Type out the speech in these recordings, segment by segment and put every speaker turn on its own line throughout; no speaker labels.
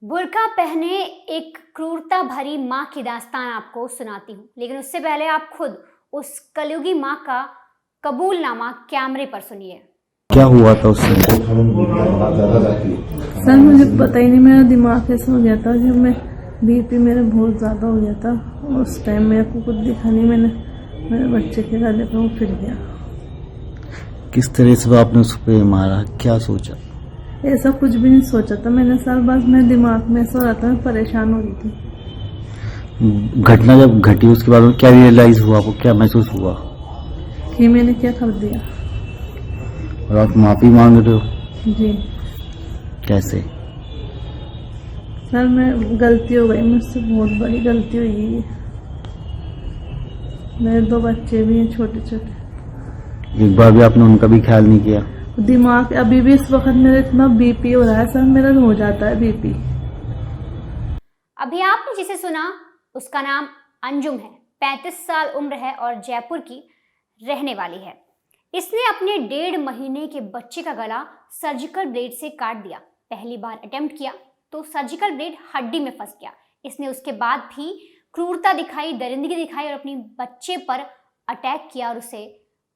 बुर्का पहने एक क्रूरता भरी माँ की दास्तान आपको सुनाती हूँ, लेकिन उससे पहले आप खुद उस कलयुगी माँ का कबूलनामा कैमरे पर सुनिए।
क्या हुआ था उससे?
सर मुझे पता ही नहीं, मेरा दिमाग ऐसा हो गया था जब मैं बीपी मेरा बहुत ज़्यादा हो गया था। उस टाइम मेरे को कुछ दिखा नहीं, मैंने मेरे बच्चे के गले पे वो फिर गया।
किस तरह से आपने उस पर मारा, क्या सोचा?
ऐसा कुछ भी नहीं सोचा था मैंने सर, बस मेरे दिमाग में ऐसा हो रहा था, मैं परेशान हो रही थी
घटना जब घटी उसके बाद में क्या रियलाइज हुआ, आपको क्या महसूस हुआ?
कि मैंने क्या कर दिया।
और आप माफी मांग रहे हो?
जी
कैसे?
सर, मैं गलती हो गई मुझसे, बहुत बड़ी गलती हुई है। मेरे 2 बच्चे भी हैं छोटे छोटे।
एक बार भी आपने उनका भी ख्याल नहीं किया?
दिमाग अभी भी इस वक्त मेरा इतना बीपी हो रहा है सर, मेरा हो जाता है बीपी।
अभी आपने जिसे सुना उसका नाम अंजुम है। 35 साल उम्र है और जयपुर की रहने वाली है। इसने अपने 1.5 महीने के बच्चे का गला सर्जिकल ब्लेड से काट दिया। पहली बार अटेम्प्ट किया तो सर्जिकल ब्लेड हड्डी में फंस गया। इसने उसके बाद भी क्रूरता दिखाई, दरिंदगी दिखाई और अपने बच्चे पर अटैक किया और उसे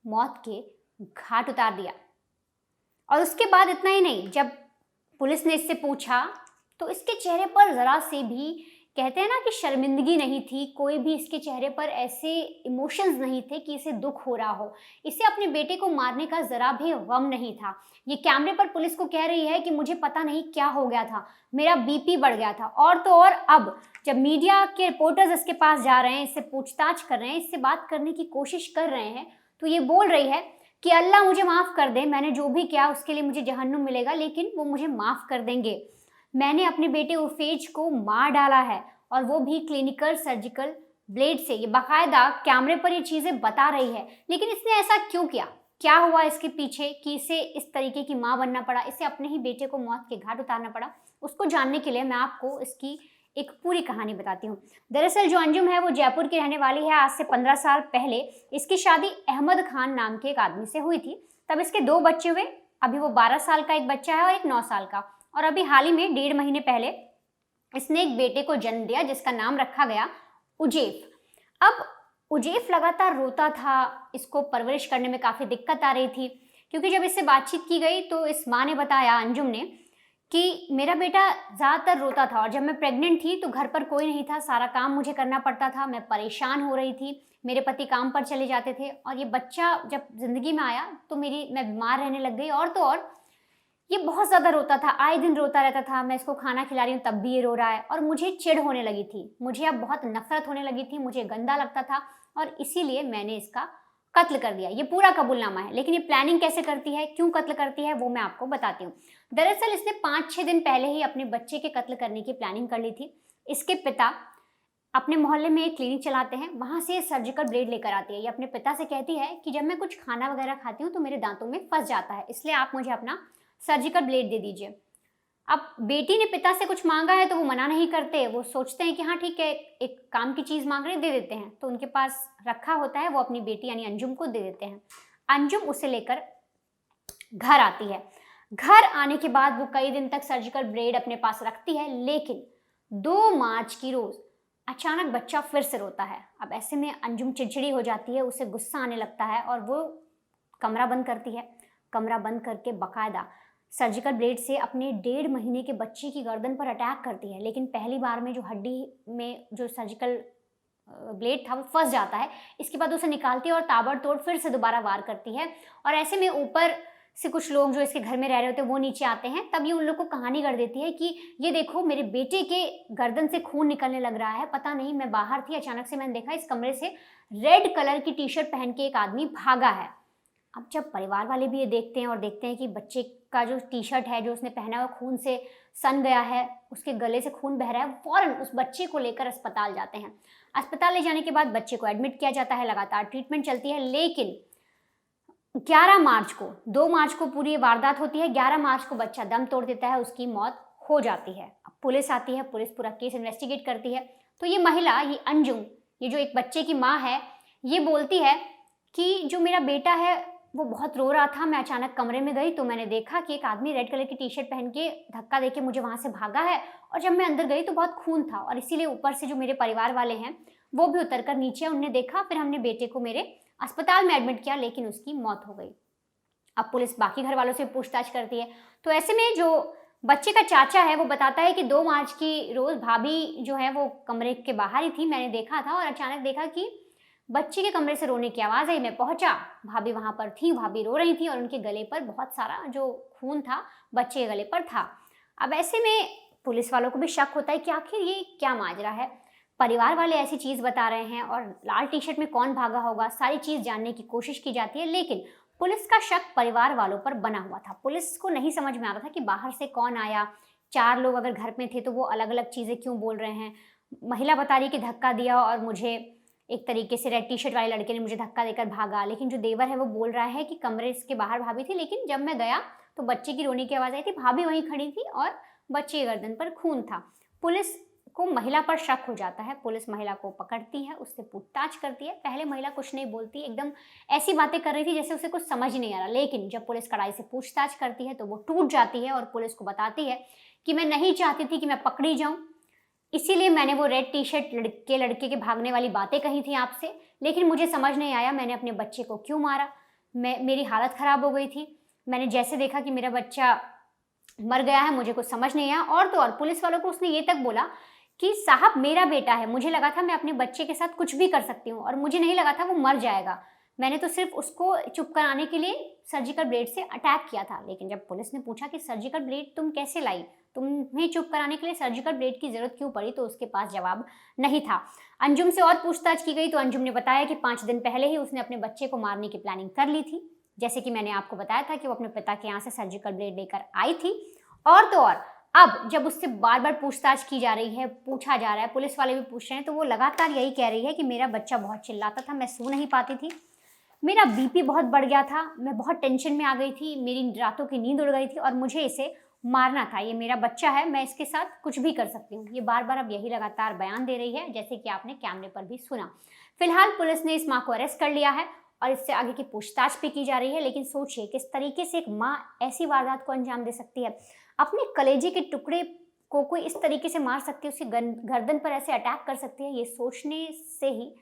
मौत के घाट उतार दिया। और उसके बाद इतना ही नहीं, जब पुलिस ने इससे पूछा तो इसके चेहरे पर जरा से भी, कहते हैं ना कि शर्मिंदगी नहीं थी, कोई भी इसके चेहरे पर ऐसे इमोशंस नहीं थे कि इसे दुख हो रहा हो। इसे अपने बेटे को मारने का जरा भी गम नहीं था। ये कैमरे पर पुलिस को कह रही है कि मुझे पता नहीं क्या हो गया था, मेरा बीपी बढ़ गया था। और तो और अब जब मीडिया के रिपोर्टर्स इसके पास जा रहे हैं, इससे पूछताछ कर रहे हैं, इससे बात करने की कोशिश कर रहे हैं, तो ये बोल रही है कि अल्लाह मुझे माफ़ कर दे, मैंने जो भी किया उसके लिए मुझे जहन्नुम मिलेगा, लेकिन वो मुझे माफ़ कर देंगे। मैंने अपने बेटे उफेज को मार डाला है और वो भी क्लिनिकल सर्जिकल ब्लेड से। ये बाकायदा कैमरे पर ये चीज़ें बता रही है। लेकिन इसने ऐसा क्यों किया? क्या हुआ इसके पीछे कि इसे इस तरीके की माँ बनना पड़ा, इसे अपने ही बेटे को मौत के घाट उतारना पड़ा? उसको जानने के लिए मैं आपको इसकी एक पूरी कहानी बताती हूँ। दरअसल जो अंजुम है वो जयपुर की रहने वाली है। आज से 15 साल पहले इसकी शादी अहमद खान नाम के एक आदमी से हुई थी। तब इसके 2 बच्चे हुए। अभी वो 12 साल का एक बच्चा है और एक 9 साल का। और अभी हाल ही में 1.5 महीने पहले इसने एक बेटे को जन्म दिया जिसका नाम रखा गया उजैफ। अब उजैफ लगातार रोता था, इसको परवरिश करने में काफ़ी दिक्कत आ रही थी, क्योंकि जब इससे बातचीत की गई तो इस माँ ने बताया, अंजुम ने, कि मेरा बेटा ज़्यादातर रोता था और जब मैं प्रेग्नेंट थी तो घर पर कोई नहीं था, सारा काम मुझे करना पड़ता था, मैं परेशान हो रही थी, मेरे पति काम पर चले जाते थे और ये बच्चा जब ज़िंदगी में आया तो मैं बीमार रहने लग गई। और तो और ये बहुत ज़्यादा रोता था, आए दिन रोता रहता था। मैं इसको खाना खिला रही हूँ तब भी ये रो रहा है और मुझे चिढ़ होने लगी थी, मुझे अब बहुत नफरत होने लगी थी, मुझे गंदा लगता था और इसीलिए मैंने इसका कत्ल कर दिया। ये पूरा कबूलनामा है। लेकिन ये प्लानिंग कैसे करती है, क्यों कत्ल करती है, वो मैं आपको बताती हूँ। दरअसल इसने 5-6 दिन पहले ही अपने बच्चे के कत्ल करने की प्लानिंग कर ली थी। इसके पिता अपने मोहल्ले में एक क्लिनिक चलाते हैं, वहाँ से सर्जिकल ब्लेड लेकर आती है। ये अपने पिता से कहती है कि जब मैं कुछ खाना वगैरह खाती हूँ तो मेरे दांतों में फंस जाता है, इसलिए आप मुझे अपना सर्जिकल ब्लेड दे दीजिए। अब बेटी ने पिता से कुछ मांगा है तो वो मना नहीं करते, वो सोचते हैं कि हाँ ठीक है, एक काम की चीज़ मांग रहे, दे देते हैं। तो उनके पास रखा होता है, वो अपनी बेटी यानी अंजुम को दे देते हैं। अंजुम उसे लेकर घर आती है। घर आने के बाद वो कई दिन तक सर्जिकल ब्लेड अपने पास रखती है, लेकिन 2 मार्च की रोज अचानक बच्चा फिर से रोता है। अब ऐसे में अंजुम चिड़चिड़ी हो जाती है, उसे गुस्सा आने लगता है और वो कमरा बंद करती है। कमरा बंद करके बाकायदा सर्जिकल ब्लेड से अपने 1.5 महीने के बच्चे की गर्दन पर अटैक करती है। लेकिन पहली बार में जो हड्डी में जो सर्जिकल ब्लेड था वो फंस जाता है। इसके बाद उसे निकालती है और ताबड़तोड़ फिर से दोबारा वार करती है। और ऐसे में ऊपर से कुछ लोग जो इसके घर में रह रहे होते हैं वो नीचे आते हैं। तब ये उन लोग को कहानी कर देती है कि ये देखो मेरे बेटे के गर्दन से खून निकलने लग रहा है, पता नहीं, मैं बाहर थी, अचानक से मैंने देखा इस कमरे से रेड कलर की टी शर्ट पहन के एक आदमी भागा है। अब जब परिवार वाले भी ये देखते हैं और देखते हैं कि बच्चे का जो टी शर्ट है जो उसने पहना है वो खून से सन गया है, उसके गले से खून बह रहा है, फौरन उस बच्चे को लेकर अस्पताल जाते हैं। अस्पताल ले जाने के बाद बच्चे को एडमिट किया जाता है, लगातार ट्रीटमेंट चलती है। लेकिन 11 मार्च को, 2 मार्च को पूरी वारदात होती है, 11 मार्च को बच्चा दम तोड़ देता है, उसकी मौत हो जाती है। अब पुलिस आती है, पुलिस पूरा केस इन्वेस्टिगेट करती है। तो ये महिला, ये अंजुम, ये जो एक बच्चे की माँ है, ये बोलती है कि जो मेरा बेटा है वो बहुत रो रहा था। मैं अचानक कमरे में गई तो मैंने देखा कि एक आदमी रेड कलर की टी शर्ट पहन के धक्का देके मुझे वहाँ से भागा है, और जब मैं अंदर गई तो बहुत खून था, और इसीलिए ऊपर से जो मेरे परिवार वाले हैं वो भी उतर कर नीचे, उनने देखा, फिर हमने बेटे को मेरे अस्पताल में एडमिट किया, लेकिन उसकी मौत हो गई। अब पुलिस बाकी घर वालों से पूछताछ करती है। तो ऐसे में जो बच्चे का चाचा है वो बताता है कि 2 मार्च की रोज भाभी जो है वो कमरे के बाहर ही थी, मैंने देखा था, और अचानक देखा कि बच्चे के कमरे से रोने की आवाज़ आई। मैं पहुंचा, भाभी वहां पर थी, भाभी रो रही थी और उनके गले पर बहुत सारा जो खून था बच्चे के गले पर था। अब ऐसे में पुलिस वालों को भी शक होता है कि आखिर ये क्या माजरा है। परिवार वाले ऐसी चीज़ बता रहे हैं और लाल टी शर्ट में कौन भागा होगा, सारी चीज़ जानने की कोशिश की जाती है, लेकिन पुलिस का शक परिवार वालों पर बना हुआ था। पुलिस को नहीं समझ में आ रहा था कि बाहर से कौन आया, 4 लोग अगर घर में थे तो वो अलग अलग चीज़ें क्यों बोल रहे हैं। महिला बता रही कि धक्का दिया और मुझे एक तरीके से रेड टी शर्ट वाले लड़के ने मुझे धक्का देकर भागा, लेकिन जो देवर है वो बोल रहा है कि कमरे के बाहर भाभी थी, लेकिन जब मैं गया तो बच्चे की रोने की आवाज़ आई थी, भाभी वहीं खड़ी थी और बच्चे की गर्दन पर खून था। पुलिस को महिला पर शक हो जाता है, पुलिस महिला को पकड़ती है, उससे पूछताछ करती है। पहले महिला कुछ नहीं बोलती, एकदम ऐसी बातें कर रही थी जैसे उसे कुछ समझ नहीं आ रहा, लेकिन जब पुलिस कड़ाई से पूछताछ करती है तो वो टूट जाती है और पुलिस को बताती है कि मैं नहीं चाहती थी कि मैं पकड़ी जाऊं, इसीलिए मैंने वो रेड टी शर्ट लड़के के भागने वाली बातें कही थी आपसे, लेकिन मुझे समझ नहीं आया मैंने अपने बच्चे को क्यों मारा। मेरी हालत ख़राब हो गई थी, मैंने जैसे देखा कि मेरा बच्चा मर गया है, मुझे कुछ समझ नहीं आया। और तो और पुलिस वालों को उसने ये तक बोला कि साहब मेरा बेटा है, मुझे लगा था मैं अपने बच्चे के साथ कुछ भी कर सकती हूँ और मुझे नहीं लगा था वो मर जाएगा, मैंने तो सिर्फ उसको चुप कराने के लिए सर्जिकल ब्लेड से अटैक किया था। लेकिन जब पुलिस ने पूछा कि सर्जिकल ब्लेड तुम कैसे लाई, तुम्हें चुप कराने के लिए सर्जिकल ब्लेड की जरूरत क्यों पड़ी, तो उसके पास जवाब नहीं था। अंजुम से और पूछताछ की गई तो अंजुम ने बताया कि 5 दिन पहले ही उसने अपने बच्चे को मारने की प्लानिंग कर ली थी, जैसे कि मैंने आपको बताया था कि वो अपने पिता के यहाँ से सर्जिकल ब्लेड लेकर आई थी। और तो और अब जब उससे बार बार पूछताछ की जा रही है, पूछा जा रहा है, पुलिस वाले भी पूछ रहे हैं, तो वो लगातार यही कह रही है कि मेरा बच्चा बहुत चिल्लाता था, मैं सो नहीं पाती थी, मेरा बीपी बहुत बढ़ गया था, मैं बहुत टेंशन में आ गई थी, मेरी रातों की नींद उड़ गई थी और मुझे इसे मारना था, ये मेरा बच्चा है, मैं इसके साथ कुछ भी कर सकती हूँ। ये बार बार अब यही लगातार बयान दे रही है, जैसे कि आपने कैमरे पर भी सुना। फिलहाल पुलिस ने इस माँ को अरेस्ट कर लिया है और इससे आगे की पूछताछ भी की जा रही है। लेकिन सोचिए किस तरीके से एक माँ ऐसी वारदात को अंजाम दे सकती है, अपने कलेजे के टुकड़े को कोई इस तरीके से मार सकती है, उसकी गर्दन पर ऐसे अटैक कर सकती है। ये सोचने से ही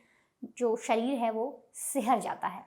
जो शरीर है वो सिहर जाता है।